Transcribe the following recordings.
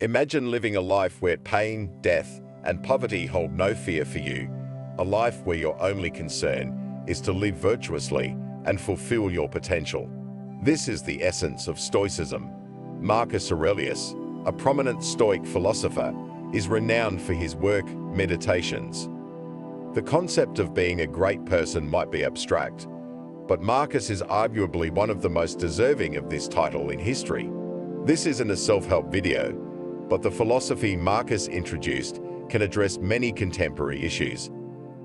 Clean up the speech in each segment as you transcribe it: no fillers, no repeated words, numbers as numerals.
Imagine living a life where pain, death, and poverty hold no fear for you, a life where your only concern is to live virtuously and fulfill your potential. This is the essence of Stoicism. Marcus Aurelius, a prominent Stoic philosopher, is renowned for his work, Meditations. The concept of being a great person might be abstract, but Marcus is arguably one of the most deserving of this title in history. This isn't a self-help video, but the philosophy Marcus introduced can address many contemporary issues,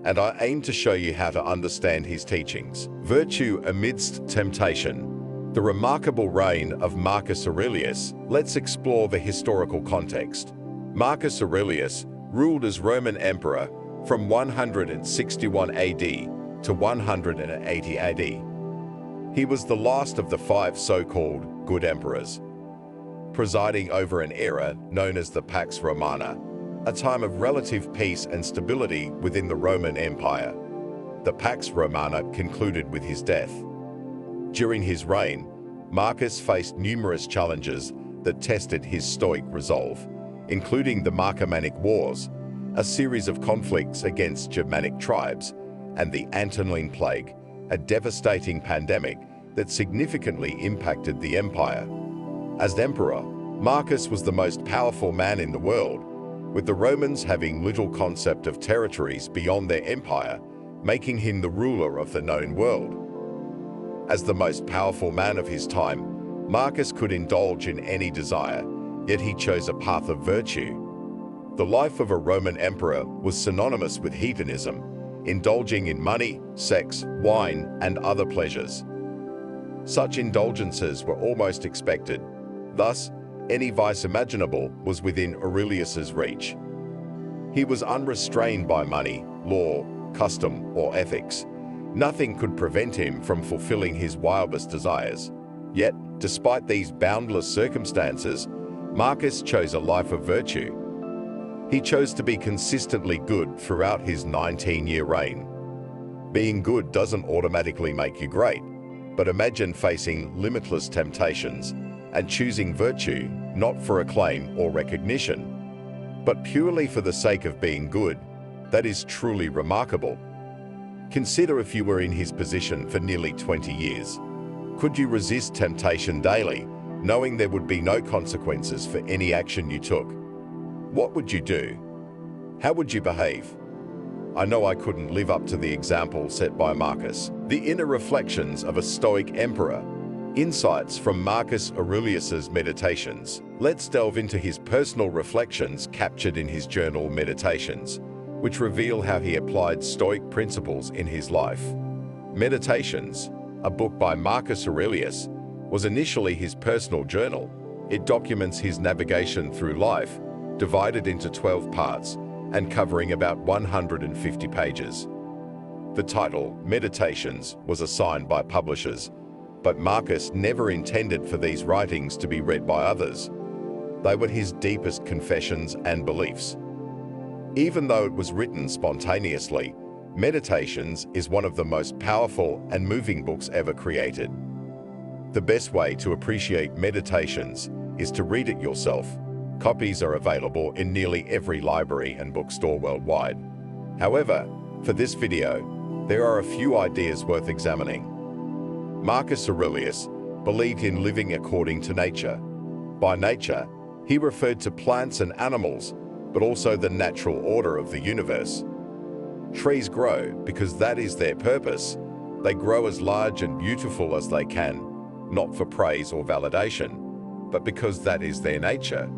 and I aim to show you how to understand his teachings. Virtue amidst temptation. The remarkable reign of Marcus Aurelius. Let's explore the historical context. Marcus Aurelius ruled as Roman emperor from 161 AD to 180 AD. He was the last of the 5 so-called good emperors, presiding over an era known as the Pax Romana, a time of relative peace and stability within the Roman Empire. The Pax Romana concluded with his death. During his reign, Marcus faced numerous challenges that tested his Stoic resolve, including the Marcomannic Wars, a series of conflicts against Germanic tribes, and the Antonine Plague, a devastating pandemic that significantly impacted the empire. As emperor, Marcus was the most powerful man in the world, with the Romans having little concept of territories beyond their empire, making him the ruler of the known world. As the most powerful man of his time, Marcus could indulge in any desire, yet he chose a path of virtue. The life of a Roman emperor was synonymous with hedonism, indulging in money, sex, wine, and other pleasures. Such indulgences were almost expected. Thus, any vice imaginable was within Aurelius's reach. He was unrestrained by money, law, custom, or ethics. Nothing could prevent him from fulfilling his wildest desires. Yet, despite these boundless circumstances, Marcus chose a life of virtue. He chose to be consistently good throughout his 19-year reign. Being good doesn't automatically make you great, but imagine facing limitless temptations and choosing virtue not for acclaim or recognition, but purely for the sake of being good. That is truly remarkable. Consider if you were in his position for nearly 20 years. Could you resist temptation daily, knowing there would be no consequences for any action you took? What would you do? How would you behave? I know I couldn't live up to the example set by Marcus. The inner reflections of a Stoic emperor. Insights from Marcus Aurelius's Meditations. Let's delve into his personal reflections captured in his journal Meditations, which reveal how he applied Stoic principles in his life. Meditations, a book by Marcus Aurelius, was initially his personal journal. It documents his navigation through life, divided into 12 parts and covering about 150 pages. The title, Meditations, was assigned by publishers, but Marcus never intended for these writings to be read by others. They were his deepest confessions and beliefs. Even though it was written spontaneously, Meditations is one of the most powerful and moving books ever created. The best way to appreciate Meditations is to read it yourself. Copies are available in nearly every library and bookstore worldwide. However, for this video, there are a few ideas worth examining. Marcus Aurelius believed in living according to nature. By nature, he referred to plants and animals, but also the natural order of the universe. Trees grow because that is their purpose. They grow as large and beautiful as they can, not for praise or validation, but because that is their nature.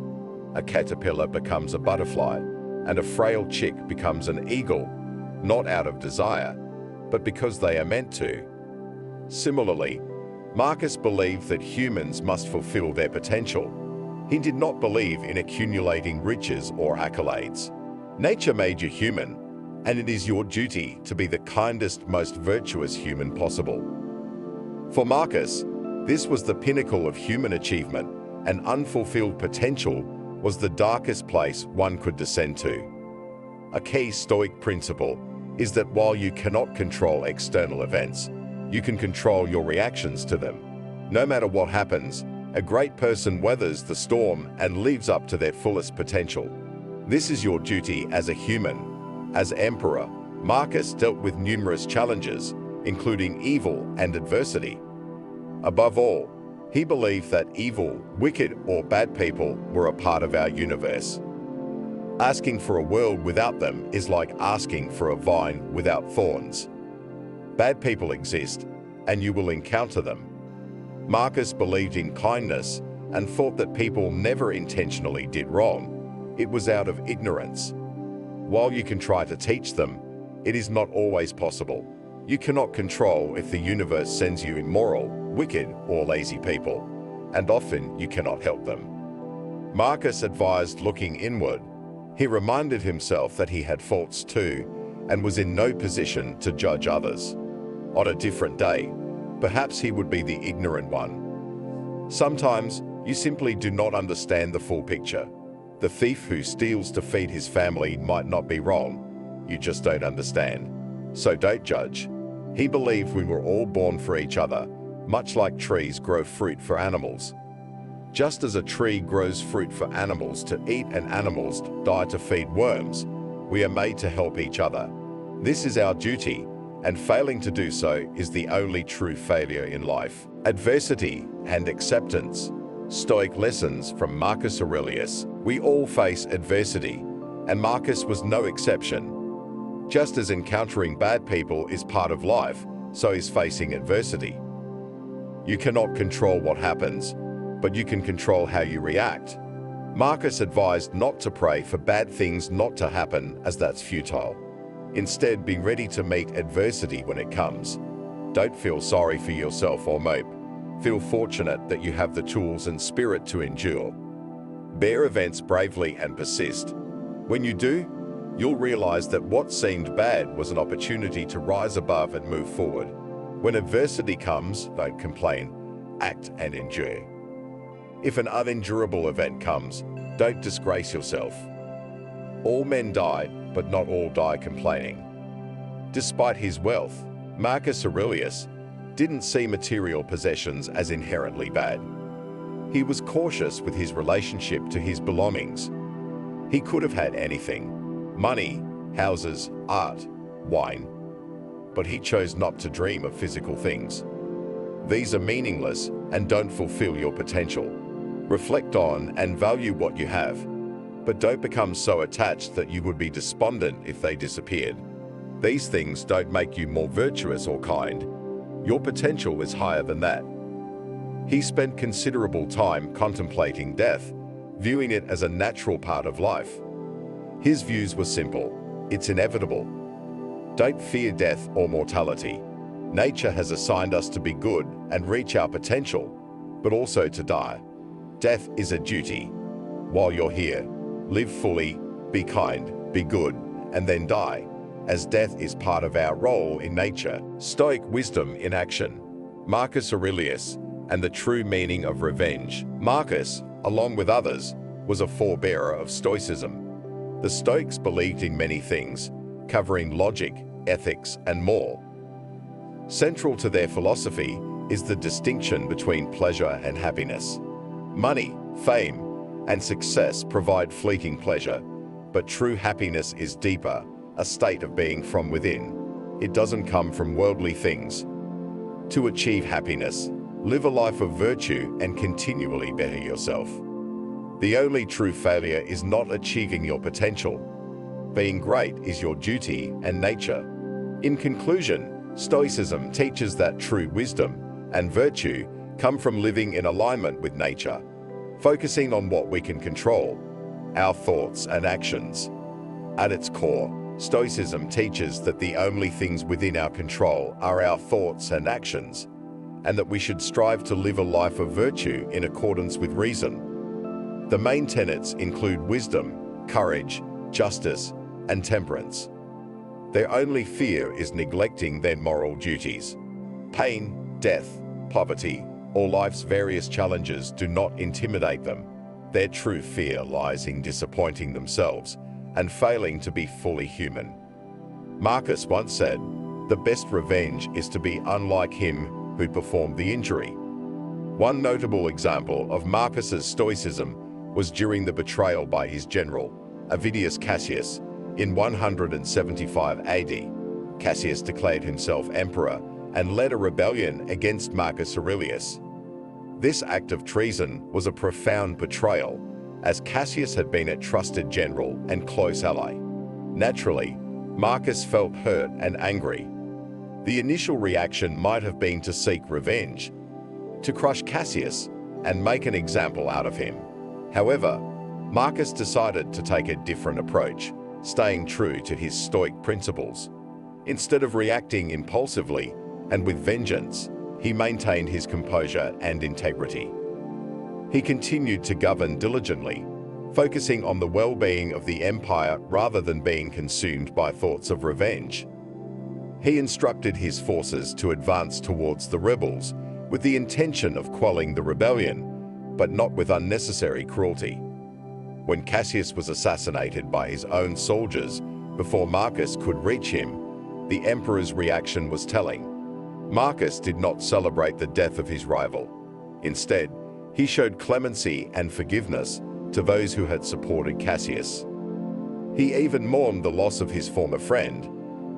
A caterpillar becomes a butterfly, and a frail chick becomes an eagle, not out of desire, but because they are meant to. Similarly, Marcus believed that humans must fulfill their potential. He did not believe in accumulating riches or accolades. Nature made you human, and it is your duty to be the kindest, most virtuous human possible. For Marcus, this was the pinnacle of human achievement, and unfulfilled potential was the darkest place one could descend to. A key Stoic principle is that while you cannot control external events, you can control your reactions to them. No matter what happens, A great person weathers the storm and lives up to their fullest potential. This is your duty as a human. As emperor, Marcus dealt with numerous challenges, including evil and adversity. Above all, he believed that evil, wicked, or bad people were a part of our universe. Asking for a world without them is like asking for a vine without thorns. Bad people exist, and you will encounter them. Marcus believed in kindness and thought that people never intentionally did wrong. It was out of ignorance. While you can try to teach them, it is not always possible. You cannot control if the universe sends you immoral, wicked, or lazy people, and often you cannot help them. Marcus advised looking inward. He reminded himself that he had faults too, and was in no position to judge others. On a different day, perhaps he would be the ignorant one. Sometimes, you simply do not understand the full picture. The thief who steals to feed his family might not be wrong. You just don't understand. So don't judge. He believed we were all born for each other, much like trees grow fruit for animals. Just as a tree grows fruit for animals to eat and animals die to feed worms, we are made to help each other. This is our duty, and failing to do so is the only true failure in life. Adversity and acceptance. Stoic lessons from Marcus Aurelius. We all face adversity, and Marcus was no exception. Just as encountering bad people is part of life, so is facing adversity. You cannot control what happens, but you can control how you react. Marcus advised not to pray for bad things not to happen, as that's futile. Instead, be ready to meet adversity when it comes. Don't feel sorry for yourself or mope. Feel fortunate that you have the tools and spirit to endure. Bear events bravely and persist. When you do, you'll realize that what seemed bad was an opportunity to rise above and move forward. When adversity comes, don't complain, act and endure. If an unendurable event comes, don't disgrace yourself. All men die, but not all die complaining. Despite his wealth, Marcus Aurelius didn't see material possessions as inherently bad. He was cautious with his relationship to his belongings. He could have had anything: money, houses, art, wine. But he chose not to dream of physical things. These are meaningless and don't fulfill your potential. Reflect on and value what you have, but don't become so attached that you would be despondent if they disappeared. These things don't make you more virtuous or kind. Your potential is higher than that. He spent considerable time contemplating death, viewing it as a natural part of life. His views were simple: it's inevitable. Don't fear death or mortality. Nature has assigned us to be good and reach our potential, but also to die. Death is a duty. While you're here, live fully, be kind, be good, and then die, as death is part of our role in nature. Stoic wisdom in action. Marcus Aurelius and the true meaning of revenge. Marcus, along with others, was a forebearer of Stoicism. The Stoics believed in many things, covering logic, ethics, and more. Central to their philosophy is the distinction between pleasure and happiness. Money, fame, and success provide fleeting pleasure, but true happiness is deeper, a state of being from within. It doesn't come from worldly things. To achieve happiness, live a life of virtue and continually better yourself. The only true failure is not achieving your potential. Being great is your duty and nature. In conclusion, Stoicism teaches that true wisdom and virtue come from living in alignment with nature, focusing on what we can control, our thoughts and actions. At its core, Stoicism teaches that the only things within our control are our thoughts and actions, and that we should strive to live a life of virtue in accordance with reason. The main tenets include wisdom, courage, justice, and temperance. Their only fear is neglecting their moral duties. Pain, death, poverty, or life's various challenges do not intimidate them. Their true fear lies in disappointing themselves and failing to be fully human. Marcus once said, "The best revenge is to be unlike him who performed the injury." One notable example of Marcus's Stoicism was during the betrayal by his general, Avidius Cassius, in 175 AD. Cassius declared himself emperor and led a rebellion against Marcus Aurelius. This act of treason was a profound betrayal, as Cassius had been a trusted general and close ally. Naturally, Marcus felt hurt and angry. The initial reaction might have been to seek revenge, to crush Cassius and make an example out of him. However, Marcus decided to take a different approach, staying true to his Stoic principles. Instead of reacting impulsively and with vengeance, he maintained his composure and integrity. He continued to govern diligently, focusing on the well-being of the empire rather than being consumed by thoughts of revenge. He instructed his forces to advance towards the rebels with the intention of quelling the rebellion, but not with unnecessary cruelty. When Cassius was assassinated by his own soldiers before Marcus could reach him, the emperor's reaction was telling. Marcus did not celebrate the death of his rival. Instead, he showed clemency and forgiveness to those who had supported Cassius. He even mourned the loss of his former friend,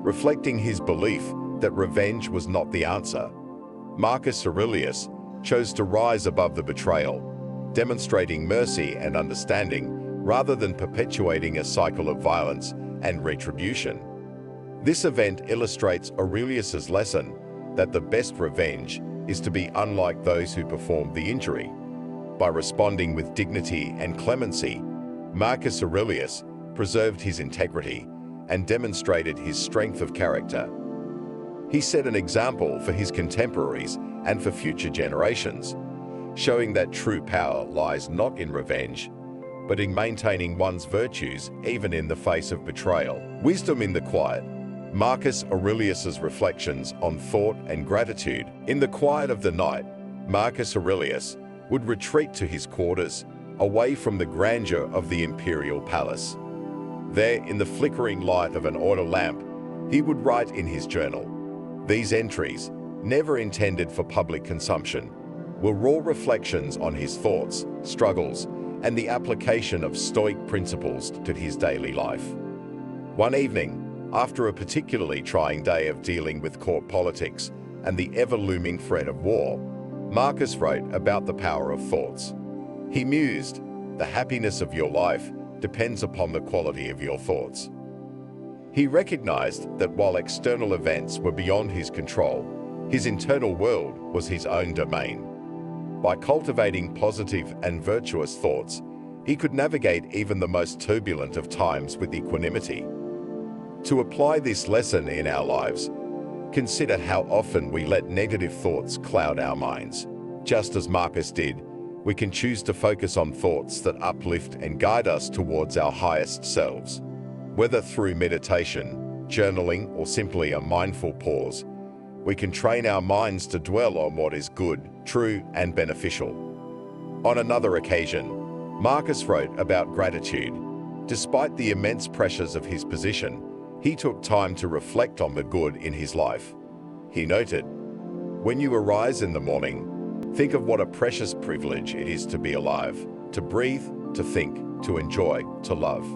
reflecting his belief that revenge was not the answer. Marcus Aurelius chose to rise above the betrayal, demonstrating mercy and understanding rather than perpetuating a cycle of violence and retribution. This event illustrates Aurelius's lesson that the best revenge is to be unlike those who performed the injury. By responding with dignity and clemency, Marcus Aurelius preserved his integrity and demonstrated his strength of character. He set an example for his contemporaries and for future generations, showing that true power lies not in revenge, but in maintaining one's virtues even in the face of betrayal. Wisdom in the quiet. Marcus Aurelius's reflections on thought and gratitude. In the quiet of the night, Marcus Aurelius would retreat to his quarters, away from the grandeur of the imperial palace. There, in the flickering light of an oil lamp, he would write in his journal. These entries, never intended for public consumption, were raw reflections on his thoughts, struggles, and the application of Stoic principles to his daily life. One evening, after a particularly trying day of dealing with court politics and the ever-looming threat of war, Marcus wrote about the power of thoughts. He mused, "The happiness of your life depends upon the quality of your thoughts." He recognized that while external events were beyond his control, his internal world was his own domain. By cultivating positive and virtuous thoughts, he could navigate even the most turbulent of times with equanimity. To apply this lesson in our lives, consider how often we let negative thoughts cloud our minds. Just as Marcus did, we can choose to focus on thoughts that uplift and guide us towards our highest selves. Whether through meditation, journaling, or simply a mindful pause, we can train our minds to dwell on what is good, true, and beneficial. On another occasion, Marcus wrote about gratitude. Despite the immense pressures of his position, he took time to reflect on the good in his life. He noted, "When you arise in the morning, think of what a precious privilege it is to be alive, to breathe, to think, to enjoy, to love."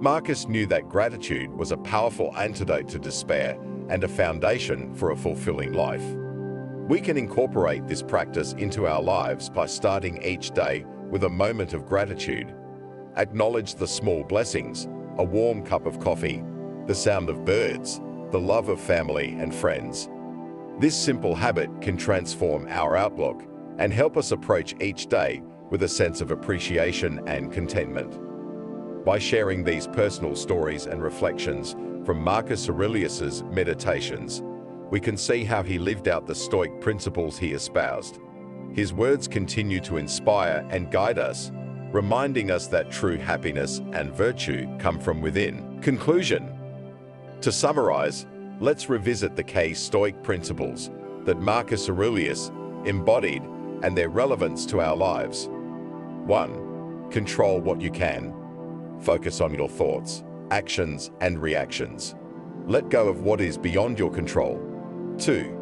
Marcus knew that gratitude was a powerful antidote to despair and a foundation for a fulfilling life. We can incorporate this practice into our lives by starting each day with a moment of gratitude. Acknowledge the small blessings, a warm cup of coffee, the sound of birds, the love of family and friends. This simple habit can transform our outlook and help us approach each day with a sense of appreciation and contentment. By sharing these personal stories and reflections from Marcus Aurelius's meditations, we can see how he lived out the Stoic principles he espoused. His words continue to inspire and guide us, reminding us that true happiness and virtue come from within. Conclusion. To summarize, let's revisit the key Stoic principles that Marcus Aurelius embodied and their relevance to our lives. 1. Control what you can. Focus on your thoughts, actions, and reactions. Let go of what is beyond your control. 2.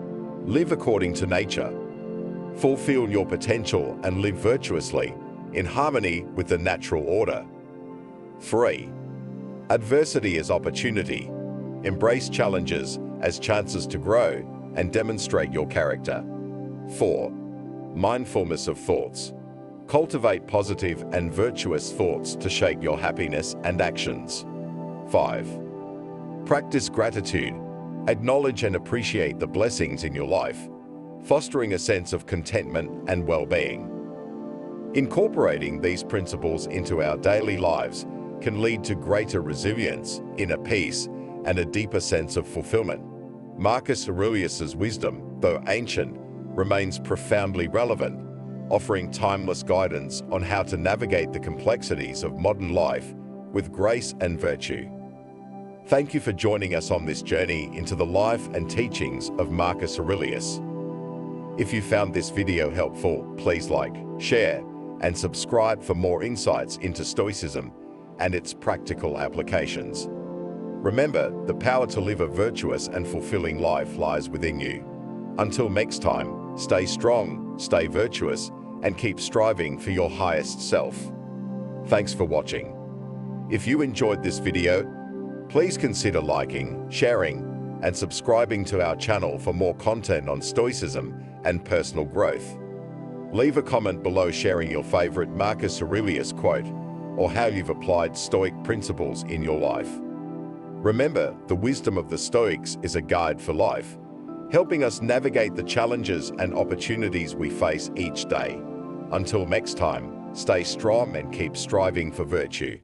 Live according to nature. Fulfill your potential and live virtuously, in harmony with the natural order. 3. Adversity as opportunity. Embrace challenges as chances to grow and demonstrate your character. 4. Mindfulness of thoughts. Cultivate positive and virtuous thoughts to shape your happiness and actions. 5. Practice gratitude. Acknowledge and appreciate the blessings in your life, fostering a sense of contentment and well-being. Incorporating these principles into our daily lives can lead to greater resilience, inner peace, and a deeper sense of fulfillment. Marcus Aurelius's wisdom, though ancient, remains profoundly relevant, offering timeless guidance on how to navigate the complexities of modern life with grace and virtue. Thank you for joining us on this journey into the life and teachings of Marcus Aurelius. If you found this video helpful, please like, share, and subscribe for more insights into Stoicism and its practical applications. Remember, the power to live a virtuous and fulfilling life lies within you. Until next time, stay strong, stay virtuous, and keep striving for your highest self. Thanks for watching. If you enjoyed this video, please consider liking, sharing, and subscribing to our channel for more content on Stoicism and personal growth. Leave a comment below sharing your favorite Marcus Aurelius quote or how you've applied Stoic principles in your life. Remember, the wisdom of the Stoics is a guide for life, helping us navigate the challenges and opportunities we face each day. Until next time, stay strong and keep striving for virtue.